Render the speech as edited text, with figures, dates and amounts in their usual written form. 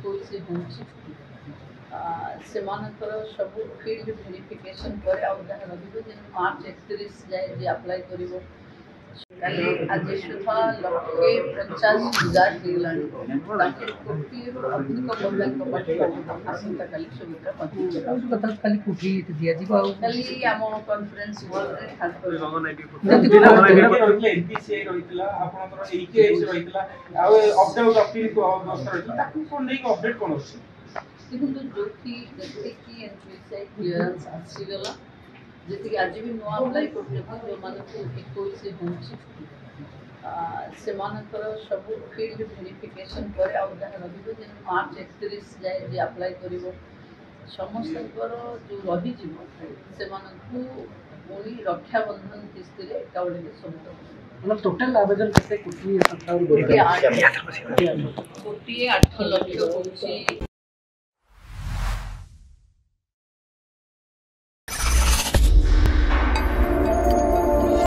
21 होउछि सेमानकर सब field verification पर आउ जहाँ रहिबो जे मार्च 31 जाए जे अप्लाई करिवो काली आज सुधा लक्षे 50,000 ହେଇଗଲାଣି ତାକୁ କୋଟିରୁ ଅଧିକ ମହିଳାଙ୍କ ପାଖରେ ଆସନ୍ତା କାଲି ସୁବିଧା ପହଞ୍ଚିବ। ଆଉ କଥା କାଲି କୋଠି ଦିଆଯିବ ଆଉ କାଲି ଆମ କନଫରେନ୍ସ ହଲରେ ଏନପିସିଆଇ ରହିଥିଲା ଆପଣଙ୍କର ଏଇକେଏସ୍ ରହିଥିଲା ଆଉ ଅପଡାଉଟ ଅପିଲ ବ୍ୟବସ୍ଥା ରହିଥିଲା ତାକୁ କୋନ ନେଇ अपडेट कोन ଅଛି देखो जोठी जेतिकी एनपीसीआई क्लियरेंस आसीगला जेतिकी आज भी नो अप्लाई करते जो माने को 21 होउछि सेमानकर सब फील्ड वेरिफिकेशन पर आउ जहाँ रहिबो जे मार्च 31 जाए जे अप्लाई करिवो समस्तकर जो रही जीवो सेमानकु पुणी रक्षाबंधन किस्ती रे एकाउंट सब मतलब टोटल आवेदन केते कोटी 57 कोटी 8 लक्ष होउछि।